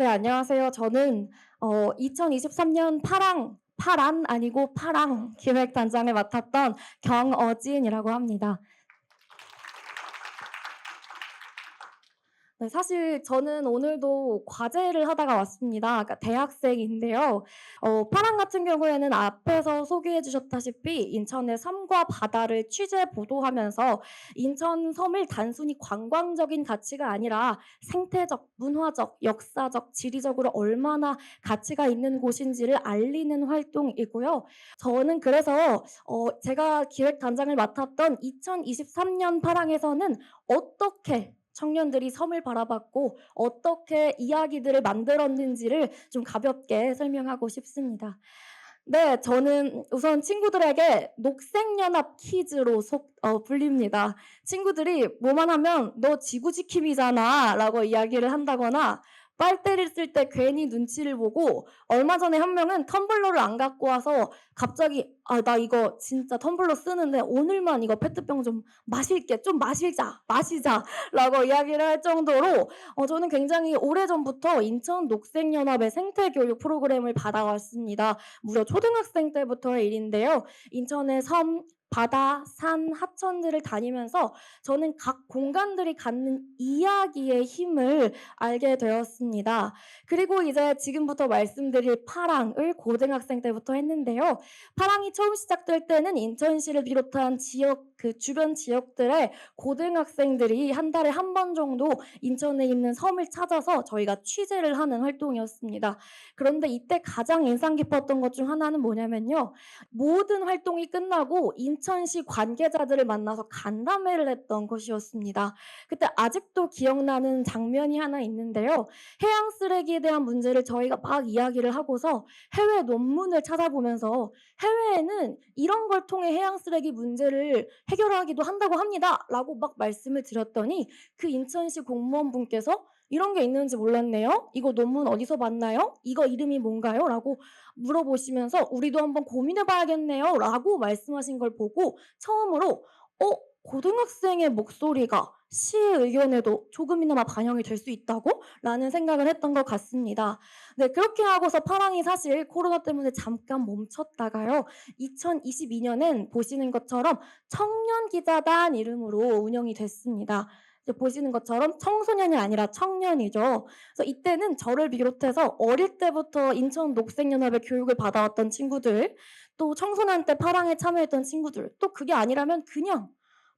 네, 안녕하세요. 저는 2023년 파란 아니고 파랑 기획단장을 맡았던 경어진이라고 합니다. 네, 사실 저는 오늘도 과제를 하다가 왔습니다. 그러니까 대학생인데요. 파랑 같은 경우에는 앞에서 소개해 주셨다시피 인천의 섬과 바다를 취재 보도하면서 인천 섬을 단순히 관광적인 가치가 아니라 생태적, 문화적, 역사적, 지리적으로 얼마나 가치가 있는 곳인지를 알리는 활동이고요. 저는 그래서 제가 기획단장을 맡았던 2023년 파랑에서는 어떻게 청년들이 섬을 바라봤고 어떻게 이야기들을 만들었는지를 좀 가볍게 설명하고 싶습니다. 네. 저는 우선 친구들에게 녹색연합 키즈로 불립니다. 친구들이 뭐만 하면 "너 지구 지킴이잖아."라고 이야기를 한다거나 빨대를 쓸 때 괜히 눈치를 보고 얼마 전에 한 명은 텀블러를 안 갖고 와서 갑자기 "아 나 이거 진짜 텀블러 쓰는데 오늘만 이거 페트병 좀 마실게. 좀 마시자."라고 이야기를 할 정도로 저는 굉장히 오래전부터 인천 녹색연합의 생태 교육 프로그램을 받아왔습니다. 무려 초등학생 때부터의 일인데요. 인천의 섬, 바다, 산, 하천들을 다니면서 저는 각 공간들이 갖는 이야기의 힘을 알게 되었습니다. 그리고 이제 지금부터 말씀드릴 파랑을 고등학생 때부터 했는데요. 파랑이 처음 시작될 때는 인천시를 비롯한 그 주변 지역들의 고등학생들이 한 달에 한 번 정도 인천에 있는 섬을 찾아서 저희가 취재를 하는 활동이었습니다. 그런데 이때 가장 인상 깊었던 것 중 하나는 뭐냐면요. 모든 활동이 끝나고 인천시 관계자들을 만나서 간담회를 했던 것이었습니다. 그때 아직도 기억나는 장면이 하나 있는데요. 해양 쓰레기에 대한 문제를 저희가 막 이야기를 하고서 해외 논문을 찾아보면서 "해외에는 이런 걸 통해 해양 쓰레기 문제를 해결하기도 한다고 합니다."라고 막 말씀을 드렸더니 그 인천시 공무원분께서 "이런 게 있는지 몰랐네요. 이거 논문 어디서 봤나요? 이거 이름이 뭔가요?" 라고 물어보시면서 "우리도 한번 고민해 봐야겠네요."라고 말씀하신 걸 보고 처음으로 '어 고등학생의 목소리가 시의 의견에도 조금이나마 반영이 될 수 있다고?' 라는 생각을 했던 것 같습니다. 네, 그렇게 하고서 파랑이 사실 코로나 때문에 잠깐 멈췄다가요. 2022년엔 보시는 것처럼 청년기자단 이름으로 운영이 됐습니다. 이제 보시는 것처럼 청소년이 아니라 청년이죠. 그래서 이때는 저를 비롯해서 어릴 때부터 인천 녹색연합의 교육을 받아왔던 친구들, 또 청소년 때 파랑에 참여했던 친구들, 또 그게 아니라면 그냥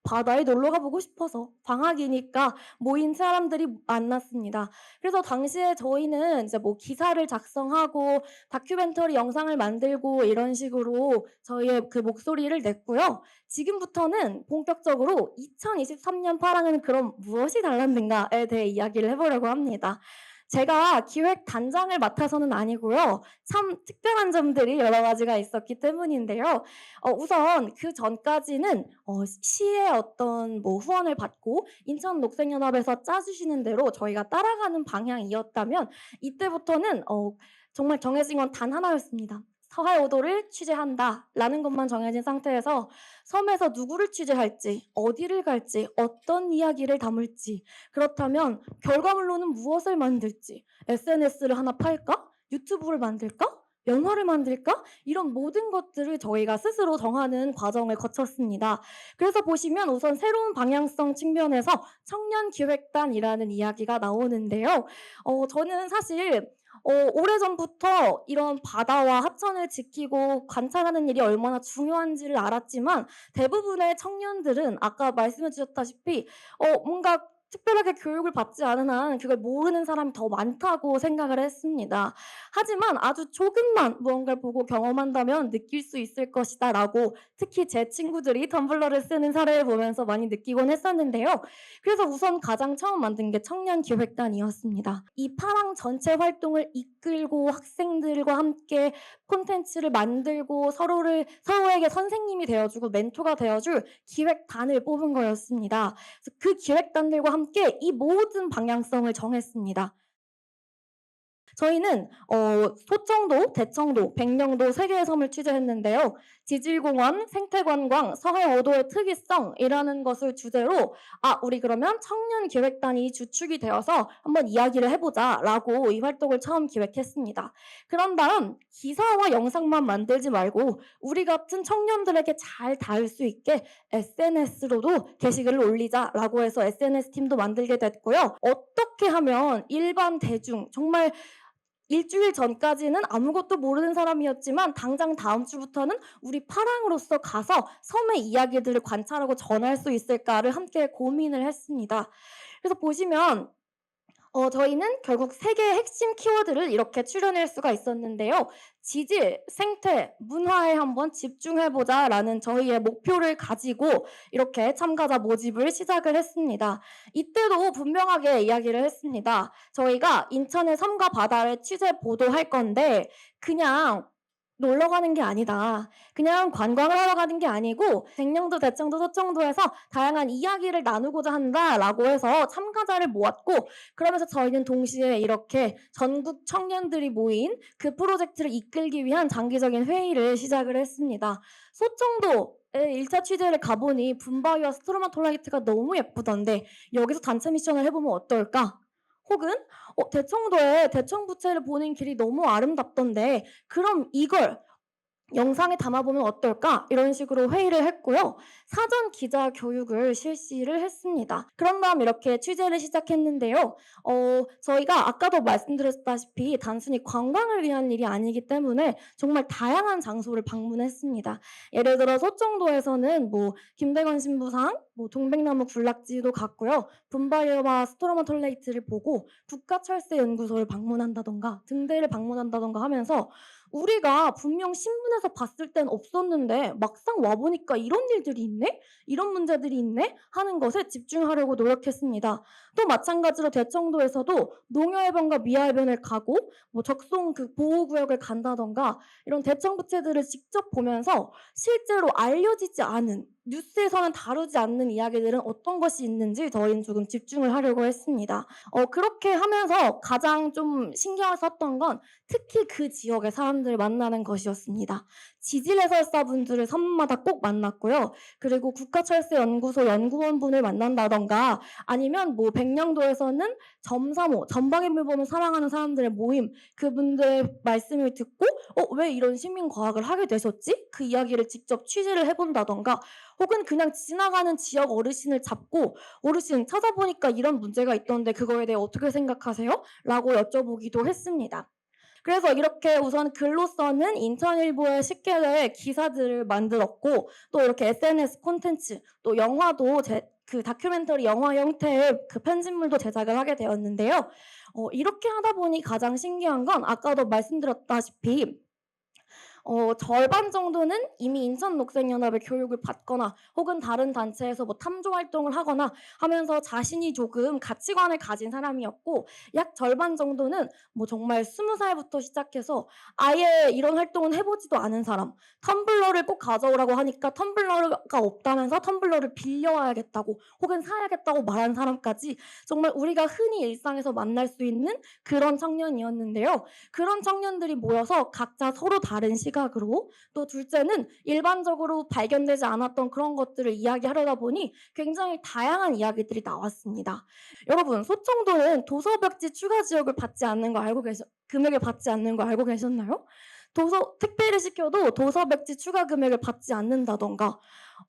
바다에 놀러 가 보고 싶어서 방학이니까 모인 사람들이 만났습니다. 그래서 당시에 저희는 이제 뭐 기사를 작성하고 다큐멘터리 영상을 만들고 이런 식으로 저희의 그 목소리를 냈고요. 지금부터는 본격적으로 2023년 파랑은 그럼 무엇이 달랐는가에 대해 이야기를 해 보려고 합니다. 제가 기획단장을 맡아서는 아니고요. 참 특별한 점들이 여러 가지가 있었기 때문인데요. 우선 그전까지는 시의 어떤 뭐 후원을 받고 인천 녹색연합에서 짜 주시는 대로 저희가 따라가는 방향이었다면 이때부터는 정말 정해진 건 단 하나였습니다. "서해 5도를 취재한다."라는 것만 정해진 상태에서 섬에서 누구를 취재할지, 어디를 갈지, 어떤 이야기를 담을지, 그렇다면 결과물로는 무엇을 만들지, SNS를 하나 팔까? 유튜브를 만들까? 영화를 만들까? 이런 모든 것들을 저희가 스스로 정하는 과정을 거쳤습니다. 그래서 보시면 우선 새로운 방향성 측면에서 청년기획단이라는 이야기가 나오는데요. 저는 사실 오래전부터 이런 바다와 하천을 지키고 관찰하는 일이 얼마나 중요한지를 알았지만 대부분의 청년들은 아까 말씀해 주셨다시피 뭔가 특별하게 교육을 받지 않은 한 그걸 모르는 사람이 더 많다고 생각을 했습니다. 하지만 아주 조금만 무언가를 보고 경험한다면 느낄 수 있을 것이다라고 특히 제 친구들이 텀블러를 쓰는 사례를 보면서 많이 느끼곤 했었는데요. 그래서 우선 가장 처음 만든 게 청년기획단이었습니다. 이 파랑 전체 활동을 이끌고 학생들과 함께 콘텐츠를 만들고 서로에게 선생님이 되어 주고 멘토가 되어 줄 기획단을 뽑은 거였습니다. 그래서 그 기획단들과 함께 이 모든 방향성을 정했습니다. 저희는 소청도, 대청도, 백령도 3개의 섬을 취재했는데요. 지질공원, 생태관광, 서해오도의 특이성이라는 것을 주제로 우리 그러면 청년기획단이 주축이 되어서 한번 이야기를 해보자라고 이 활동을 처음 기획했습니다. 그런 다음 기사와 영상만 만들지 말고 우리 같은 청년들에게 잘 닿을 수 있게 SNS로도 게시글을 올리자라고 해서 SNS 팀도 만들게 됐고요. 어떻게 하면 일반 대중, 정말 일주일 전까지는 아무것도 모르는 사람이었지만 당장 다음 주부터는 우리 파랑으로서 가서 섬의 이야기들을 관찰하고 전할 수 있을까를 함께 고민을 했습니다. 그래서 보시면 저희는 결국 3개의 핵심 키워드를 이렇게 추려낼 수가 있었는데요. 지질, 생태, 문화에 한번 집중해보자라는 저희의 목표를 가지고 이렇게 참가자 모집을 시작을 했습니다. 이때도 분명하게 이야기를 했습니다. 저희가 인천의 섬과 바다를 취재 보도할 건데 그냥 놀러 가는 게 아니다. 그냥 관광을 하러 가는 게 아니고 백령도, 대청도, 소청도에서 다양한 이야기를 나누고자 한다라고 해서 참가자를 모았고, 그러면서 저희는 동시에 이렇게 전국 청년들이 모인 그 프로젝트를 이끌기 위한 장기적인 회의를 시작을 했습니다. 소청도에 1차 취재를 가보니 분바위와 스트로마톨라이트가 너무 예쁘던데 여기서 단체 미션을 해보면 어떨까? 혹은 대청도에 대청부채를 보는 길이 너무 아름답던데 그럼 이걸 영상에 담아보면 어떨까? 이런 식으로 회의를 했고요. 사전 기자 교육을 실시를 했습니다. 그런 다음 이렇게 취재를 시작했는데요. 저희가 아까도 말씀드렸다시피 단순히 관광을 위한 일이 아니기 때문에 정말 다양한 장소를 방문했습니다. 예를 들어 소청도에서는 김대건 신부상, 동백나무 군락지도 갔고요. 분바이어와 스토로마톨레이트를 보고 국가철새연구소를 방문한다던가 등대를 방문한다던가 하면서 우리가 분명 신문에서 봤을 땐 없었는데 막상 와보니까 이런 일들이 있네? 이런 문제들이 있네? 하는 것에 집중하려고 노력했습니다. 또 마찬가지로 대청도에서도 농어해변과 미아해변을 가고 적송 그 보호구역을 간다던가 이런 대청부채들을 직접 보면서 실제로 알려지지 않은 뉴스에서는 다루지 않는 이야기들은 어떤 것이 있는지 저희는 조금 집중을 하려고 했습니다. 그렇게 하면서 가장 좀 신경을 썼던 건 특히 그 지역의 사람들을 만나는 것이었습니다. 지질 해설사분들을 섬마다 꼭 만났고요. 그리고 국가철새연구소 연구원분을 만난다던가 아니면 백령도에서는 점사모, 전방위물범을 사랑하는 사람들의 모임, 그분들의 말씀을 듣고 왜 이런 시민과학을 하게 되셨지? 그 이야기를 직접 취재를 해본다던가 혹은 그냥 지나가는 지역 어르신을 잡고 어르신 찾아보니까 이런 문제가 있던데 그거에 대해 어떻게 생각하세요? 라고 여쭤보기도 했습니다. 그래서 이렇게 우선 글로서는 인천일보에 쉽게 될 기사들을 만들었고 또 이렇게 SNS 콘텐츠 또 영화도 그 다큐멘터리 영화 형태의 그 편집물도 제작을 하게 되었는데요. 이렇게 하다 보니 가장 신기한 건 아까도 말씀드렸다시피 절반 정도는 이미 인천녹색연합의 교육을 받거나 혹은 다른 단체에서 탐조 활동을 하거나 하면서 자신이 조금 가치관을 가진 사람이었고 약 절반 정도는 정말 20살부터 시작해서 아예 이런 활동은 해보지도 않은 사람, 텀블러를 꼭 가져오라고 하니까 텀블러가 없다면서 텀블러를 빌려와야겠다고 혹은 사야겠다고 말한 사람까지 정말 우리가 흔히 일상에서 만날 수 있는 그런 청년이었는데요. 그런 청년들이 모여서 각자 서로 다른 시각으로 또 둘째는 일반적으로 발견되지 않았던 그런 것들을 이야기하려다 보니 굉장히 다양한 이야기들이 나왔습니다. 여러분 소청도는 도서벽지 추가 지역을 받지 않는 거 금액을 받지 않는 거 알고 계셨나요? 택배를 시켜도 도서백지 추가 금액을 받지 않는다던가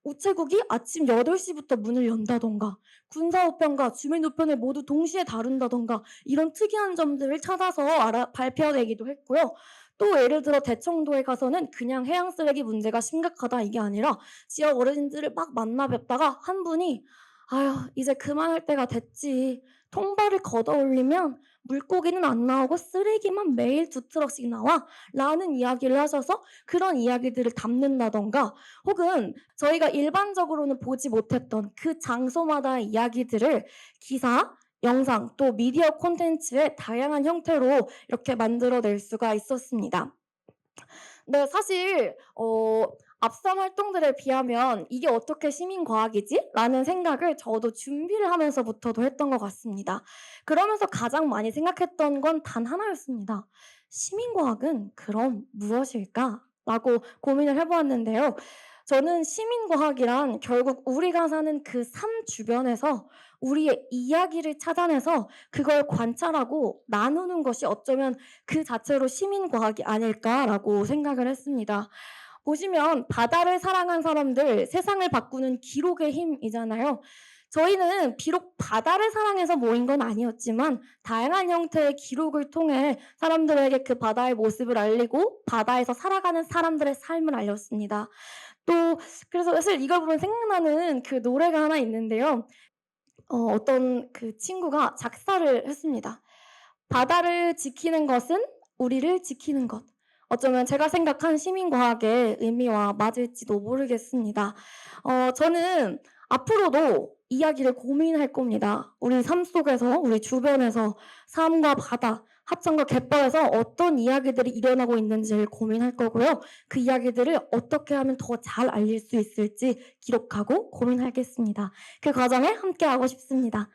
우체국이 아침 8시부터 문을 연다던가 군사우편과 주민우편을 모두 동시에 다룬다던가 이런 특이한 점들을 찾아서 발표되기도 했고요. 또 예를 들어 대청도에 가서는 그냥 해양 쓰레기 문제가 심각하다 이게 아니라 지역 어르신들을 막 만나 뵙다가 한 분이 아휴 이제 그만할 때가 됐지. 통발을 걷어 올리면 물고기는 안 나오고 쓰레기만 매일 2트럭씩 나와 라는 이야기를 하셔서 그런 이야기들을 담는다던가 혹은 저희가 일반적으로는 보지 못했던 그 장소마다의 이야기들을 기사, 영상, 또 미디어 콘텐츠의 다양한 형태로 이렇게 만들어낼 수가 있었습니다. 네, 사실 앞선 활동들에 비하면 '이게 어떻게 시민과학이지?' 라는 생각을 저도 준비를 하면서부터도 했던 것 같습니다. 그러면서 가장 많이 생각했던 건 단 하나였습니다. '시민과학은 그럼 무엇일까?' 라고 고민을 해 보았는데요. 저는 시민과학이란 결국 우리가 사는 그 삶 주변에서 우리의 이야기를 찾아내서 그걸 관찰하고 나누는 것이 어쩌면 그 자체로 '시민과학이 아닐까.'라고 생각을 했습니다. 보시면 바다를 사랑한 사람들, 세상을 바꾸는 기록의 힘이잖아요. 저희는 비록 바다를 사랑해서 모인 건 아니었지만 다양한 형태의 기록을 통해 사람들에게 그 바다의 모습을 알리고 바다에서 살아가는 사람들의 삶을 알렸습니다. 또 그래서 사실 이걸 보면 생각나는 그 노래가 하나 있는데요. 어떤 그 친구가 작사를 했습니다. 바다를 지키는 것은 우리를 지키는 것. 어쩌면 제가 생각한 시민과학의 의미와 맞을지도 모르겠습니다. 저는 앞으로도 이야기를 고민할 겁니다. 우리 삶 속에서, 우리 주변에서 삶과 바다, 하천과 갯벌에서 어떤 이야기들이 일어나고 있는지를 고민할 거고요. 그 이야기들을 어떻게 하면 더 잘 알릴 수 있을지 기록하고 고민하겠습니다. 그 과정에 함께하고 싶습니다.